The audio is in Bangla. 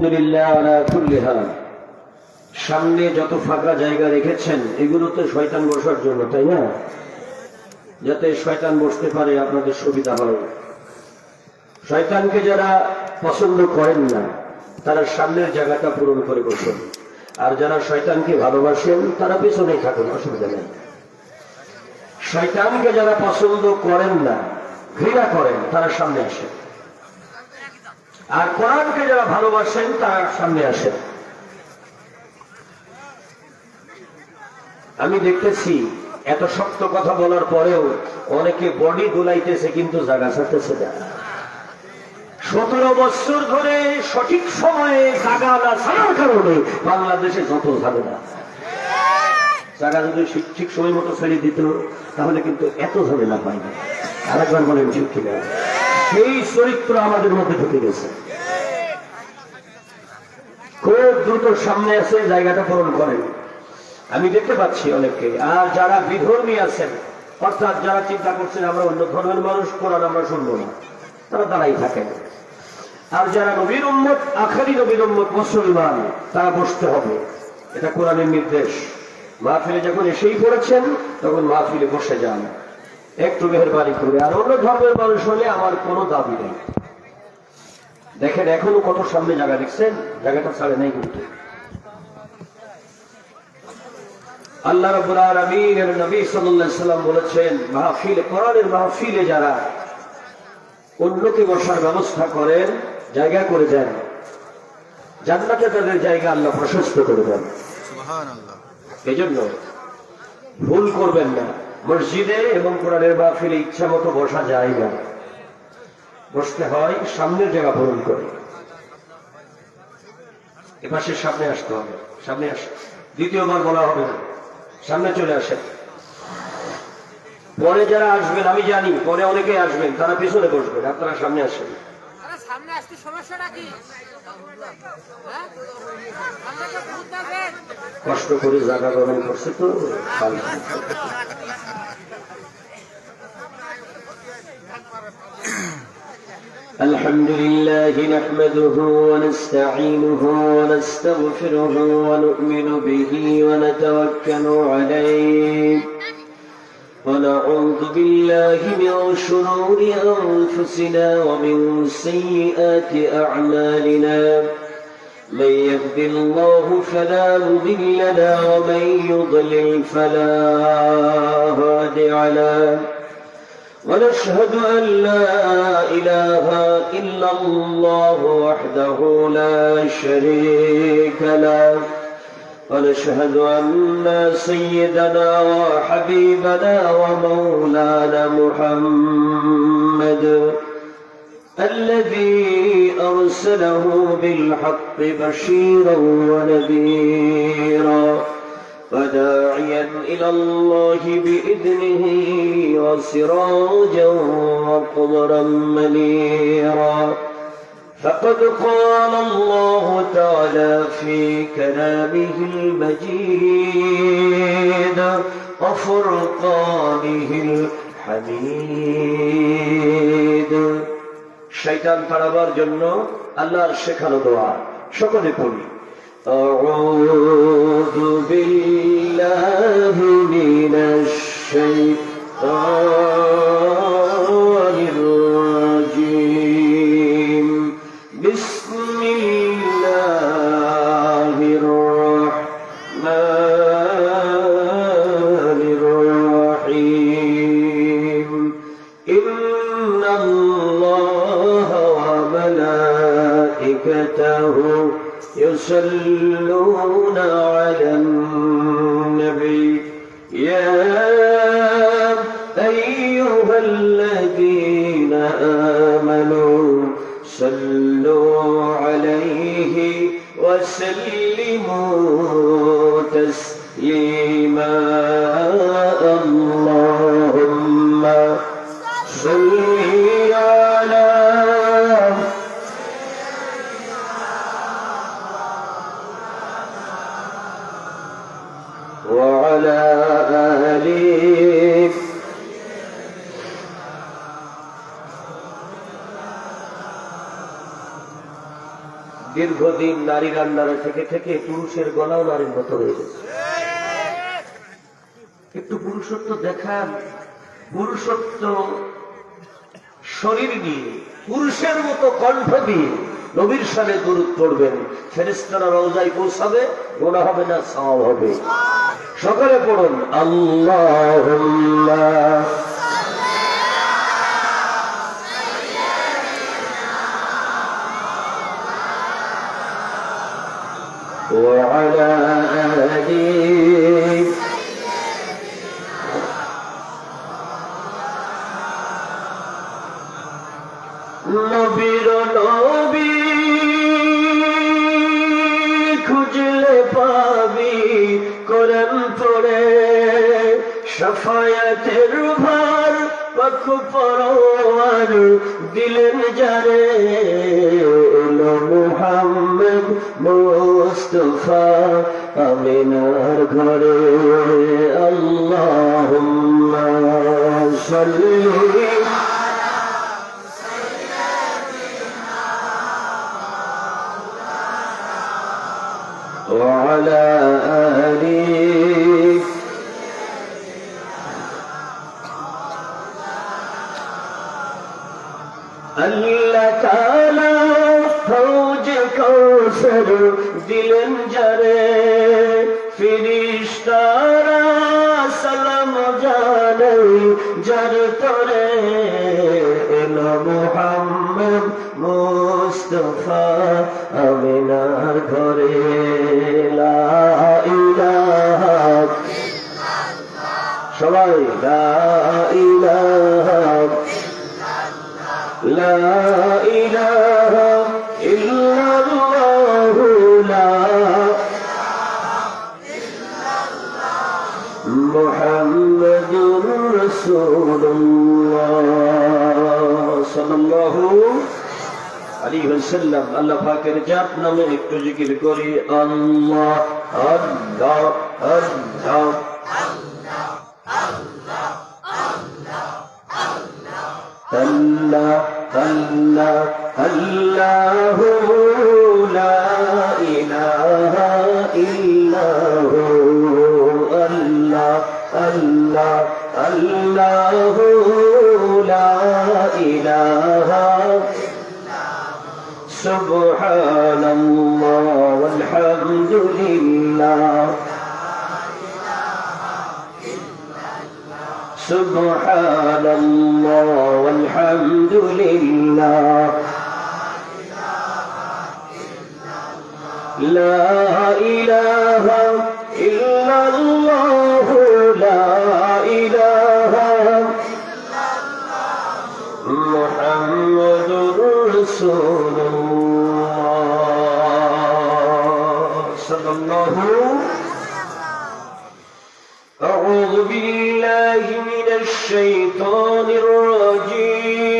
আলহামদুলিল্লাহ আলা কুল্লি হাল। সামনে যত ফাঁকা জায়গা রেখেছেন এগুলো তো শয়তান বসার জন্য, তাই না? যাতে শয়তান বসতে পারে, আপনাদের সুবিধা হয়। শয়তানকে যারা পছন্দ করেন না তারা সামনের জায়গাটা পূরণ করে বসুন, আর যারা শয়তানকে ভালোবাসেন তারা পেছনেই থাকুন, অসুবিধা নেই। শয়তানকে যারা পছন্দ করেন না, ঘৃণা করেন, তারা সামনে আসেন, আর কোরআনকে যারা ভালোবাসেন তারা সামনে আসেন। আমি দেখতেছি এত শক্ত কথা বলার পরেও অনেকে বডি দোলাইতেছে কিন্তু জায়গা ছাড়তেছে না। 17 বছর ধরে সঠিক সময়ে জায়গা না ছাড়ার কারণে বাংলাদেশে যত ঝামেলা। জায়গা যদি ঠিক সময় মতো ছেড়ে দিত তাহলে কিন্তু এত ঝামেলা হয় না। আরেকবার বলেন ঠিক কিনা? সেই চরিত্র আমাদের মধ্যে ঢুকে গেছে। খুব দ্রুত সামনে এসে জায়গাটা পূরণ করেন, আমি দেখতে পাচ্ছি অনেকে। আর যারা বিধর্মী আছেন, অর্থাৎ যারা চিন্তা করছেন আমরা অন্য ধর্মের মানুষ, কোরআন আমরা শুনবো না, তারা দাঁড়াই থাকেন। আর যারা নবীর উম্মত, আখেরি নবীর উম্মত মুসলমান, তারা বসতে হবে, এটা কোরআনের নির্দেশ। মাহফিলে যখন এসেই পড়েছেন তখন মাহফিলে বসে যান, একটু মেহেরবানি করে। আর অন্য ধর্মের মানুষ হলে আমার কোনো দাবি নেই। দেখেন এখনো কত সামনে জায়গা দেখছেন, জায়গাটা ছাড়ে নাই কিন্তু। আল্লাহ রাব্বুল আলামিন এর নবী সাল্লাল্লাহু আলাইহি সাল্লাম বলেছেন, মাহফিলে, কোরআনের মাহফিলে যারা অন্যকে বসার ব্যবস্থা করেন, জায়গা করে দেন, জান্নাতে তাদের জায়গা আল্লাহ প্রশস্ত করে দেন। সুবহানাল্লাহ। এজন্য ভুল করবেন না। মসজিদে এবং কোরআনের মাহফিলে ইচ্ছা মতো বসা যায় না, বসতে হয় সামনের জায়গা পূরণ করে। এপাশে সামনে আসতে হবে, সামনে আসে, দ্বিতীয়বার বলা হবে না, সামনে চলে আসেন। পরে যারা আসবেন, আমি জানি পরে অনেকে আসবেন, তারা পিছনে বসবেন, আপনারা সামনে আসেন। কষ্ট করে জায়গা গ্রহণ করছে তো। الحمد لله نحمده ونستعينه ونستغفره ونؤمن به ونتوكل عليه ونعوذ بالله من شرور أنفسنا ومن سيئات أعمالنا من يهد الله فلا مضل له ومن يضلل فلا هادي له ونشهد أن لا إله إلا الله وحده لا شريك له ونشهد أن سيدنا وحبيبنا ومولانا محمد الذي أرسله بالحق بشيرا ونذيرا وداعيا إلى الله بإذنه وسراجا وقمرا منيرا فقد قال الله تعالى في كلامه المجيد وفرقانه الحميد। শয়তান তাড়াবার জন্য আল্লাহর শেখানো দোয়া সকলে পড়ি। أعوذ بالله من الشيطان الرجيم بسم الله الرحمن الرحيم إن الله وملائكته يصلون على النبي يا أيها الذين آمنوا صلوا عليه وسلموا تسليما اللهم صل على وعلى آله দীর্ঘদিন নারীর আন্ডারে থেকে থেকে পুরুষের গলাও নারীর মতো হয়ে গেছে। একটু পুরুষত্ব দেখান, পুরুষত্ব শরীর নিয়ে, পুরুষের মতো কণ্ঠ দিয়ে নবীর সামনে দুরূদ পড়বেন, ফেরেশতারা রওজায় পৌঁছাবে, গুনাহ হবে না, সওয়াব হবে। সকলে পড়ুন আল্লাহুম্মা ওয়া আলা আলি নবীর নবী খুঁজলে পাবি, কোরআন পড়ে শাফায়াতের ভার পাক পরওয়ার দিলেন যারে, এলো মুহাম্মদ মুস্তাফা আমিনার ঘরে। আল্লাহুম্মা সাল্লি وعلى آله আল্লাহ তাআলা ফৌজে কাউসার দিলেন যারে, ফেরেশতারা সালাম জানাই যার তরে, এলো মুহাম্মদ মুস্তাফা আমিনার ঘরে। লা ইলাহা সবাই লা ইলাহা লা ইলাহা ইল্লাল্লাহ লা মুহাম্মাদুর রাসূলুল্লাহ সাল্লাল্লাহু আলাইহি ওয়াসাল্লাম। আল্লাহ পাকের জাত নামে একটু জিকির করি, আল্লাহ আল্লাহ আল্লাহ আল্লাহ আল্লাহ আল্লাহু লা ইলাহা ইল্লাহু আল্লাহ আল্লাহ আল্লাহু লা ইলাহা সুবহানাল্লাহ ওয়াল হামদুলিল্লাহ সুবহানাল্লাহ ওয়াল হামদুলিল্লাহ লা ইলাহা ইল্লাল্লাহ লা ইলাহা মুহাম্মাদুর রাসূলুল্লাহ সাল্লাল্লাহু أعوذ بالله من الشيطان الرجيم